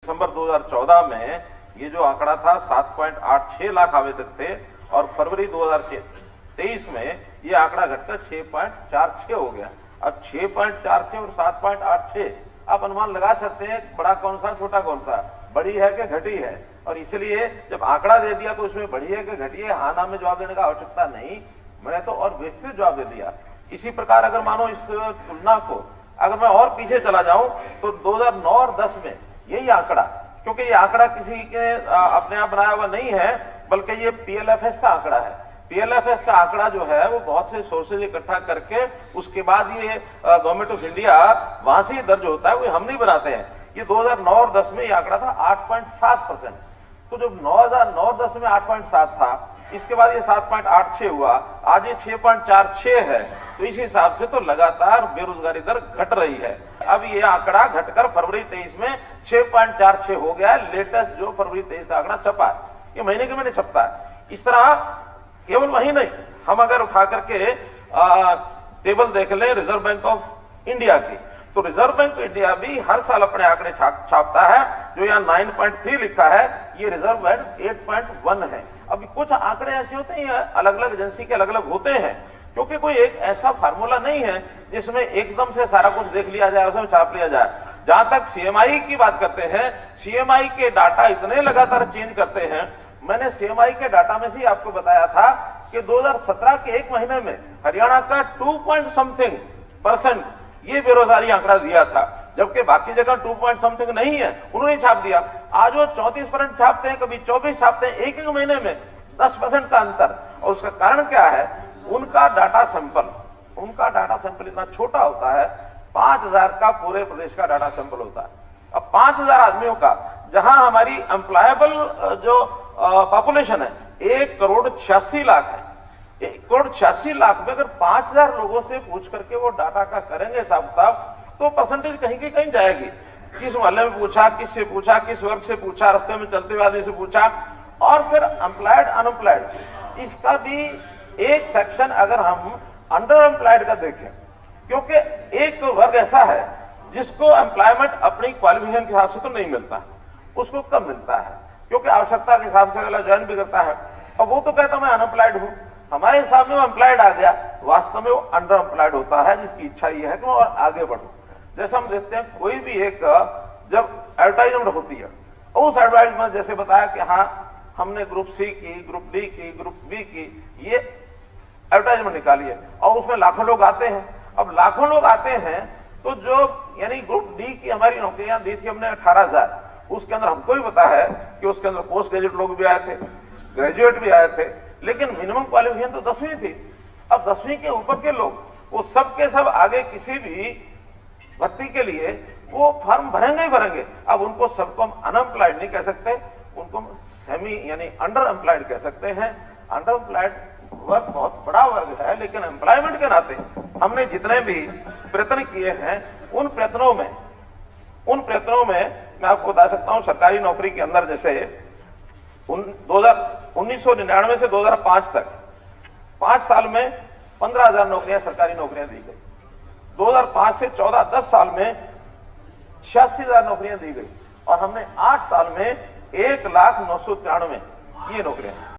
दिसंबर 2014 में ये जो आंकड़ा था 7.86 लाख आवेदक थे और फरवरी 2023 में ये आंकड़ा घटकर 6.46 हो गया। अब 6.46 और 7.86 आप अनुमान लगा सकते हैं बड़ा कौन सा छोटा कौन सा, बड़ी है कि घटी है। और इसलिए जब आंकड़ा दे दिया तो उसमें बड़ी है कि घटी है, हाँ ना में जवाब देने का आवश्यकता नहीं, मैंने तो और विस्तृत जवाब दे दिया। इसी प्रकार अगर मानो इस तुलना को अगर मैं और पीछे चला जाऊं तो 2009 और 10 में यही आंकड़ा, क्योंकि ये आंकड़ा किसी के अपने आप बनाया हुआ नहीं है बल्कि ये पीएलएफएस का आंकड़ा है। पीएलएफएस का आंकड़ा जो है वो बहुत से सोर्सेज इकट्ठा करके उसके बाद ये गवर्नमेंट ऑफ इंडिया वहां से दर्ज होता है, वो हम नहीं बनाते हैं। ये 2009 और 10 में ये आंकड़ा था 8.7%। तो जब 2009-10 में 8.7 था, इसके बाद ये 7.86 हुआ, आज ये 6.46 है। तो इस हिसाब से तो लगातार बेरोजगारी दर घट रही है। अब ये आंकड़ा घटकर फरवरी 23 में 6.46 हो गया है। लेटेस्ट जो फरवरी 23 का आंकड़ा छपा है, ये महीने के महीने छपता है। इस तरह केवल वही नहीं, हम अगर उठा करके टेबल देख लें रिजर्व बैंक ऑफ इंडिया की, तो रिजर्व बैंक ऑफ इंडिया भी हर साल अपने आंकड़े छापता है। जो यहाँ 9.3 लिखा है, ये रिजर्व बैंक 8.1 है। अब कुछ आंकड़े ऐसे होते हैं, अलग अलग एजेंसी के अलग अलग होते हैं, क्योंकि कोई एक ऐसा फार्मूला नहीं है जिसमें एकदम से सारा कुछ देख लिया जाए, उसमें छाप लिया जाए। जहां तक सीएमआई की बात करते हैं, सीएमआई के डाटा इतने लगातार चेंज करते हैं। मैंने सीएमआई के डाटा में से आपको बताया था कि 2017 के एक महीने में हरियाणा का 2% ये बेरोजगारी आंकड़ा दिया था, जबकि बाकी जगह 2 नहीं है, उन्होंने छाप दिया। आज वो 34% छापते हैं, कभी 24 छापते हैं, एक एक महीने में 10% का अंतर। और उसका कारण क्या है? उनका डाटा सैंपल इतना छोटा होता है, 5000 का पूरे प्रदेश का डाटा सैंपल होता है। अब 5000 आदमियों का, जहां हमारी एम्प्लॉयबल जो पॉपुलेशन है 1,86,00,000 है, 1,86,00,000 में अगर 5000 लोगों से पूछ करके वो डाटा का करेंगे हिसाब किताब, तो परसेंटेज कहीं की कहीं जाएगी। किस मोहल्ले में पूछा, किससे पूछा, किस वर्ग से पूछा, रास्ते में चलते हुए आदमी से पूछा, और फिर एम्प्लॉयड अनएम्प्लॉयड, इसका भी एक सेक्शन अगर हम अंडर एम्प्लॉयड का देखें, क्योंकि एक वर्ग ऐसा है जिसको एम्प्लॉयमेंट अपनी क्वालिफिकेशन के हिसाब से तो नहीं मिलता, उसको कम मिलता है, क्योंकि आवश्यकता के हिसाब से अगला ज्वाइन भी करता है। अब वो तो कहता मैं अनएम्प्लॉयड हूं, हमारे हिसाब में वो एम्प्लॉयड आ गया, वास्तव में वो अंडर एम्प्लॉयड होता है, जिसकी इच्छा ये है कि मैं और आगे बढ़ूं। जैसे हम देखते हैं कोई भी एक जब एडवर्टाइजमेंट होती है, उस एडवर्टाइजमेंट जैसे बताया कि हाँ हमने ग्रुप सी की, ग्रुप डी की, ग्रुप बी की, ये एडवर्टाइजमेंट निकाली है, और उसमें लाखों लोग आते हैं। अब लाखों लोग आते हैं तो जो यानी ग्रुप डी की हमारी नौकरियां दी थी हमने 18,000, उसके अंदर हमको भी पता है कि उसके अंदर पोस्ट ग्रेजुएट लोग भी आए थे, ग्रेजुएट भी आए थे, लेकिन मिनिमम क्वालिफिकेशन तो 10वीं थी। अब 10वीं के ऊपर के लोग, वो सब के सब आगे किसी भी भर्ती के लिए वो फॉर्म भरेंगे ही भरेंगे। अब उनको सबको हम अनएम्प्लॉयड नहीं कह सकते, उनको सेमी यानी अंडर एम्प्लॉयड कह सकते हैं। अंडर एम्प्लॉयड वर्ग बहुत बड़ा वर्ग है, लेकिन एम्प्लॉयमेंट के नाते हमने जितने भी प्रयत्न किए हैं, उन प्रयत्नों में मैं आपको बता सकता हूं, सरकारी नौकरी के अंदर जैसे 1999 से 2005 तक 5 साल में 15,000 नौकरियां, सरकारी नौकरियां दी गई। 2005 से 14-10 साल में 86,000 नौकरियां दी गई, और हमने 8 साल में 1,09,93 ये नौकरियां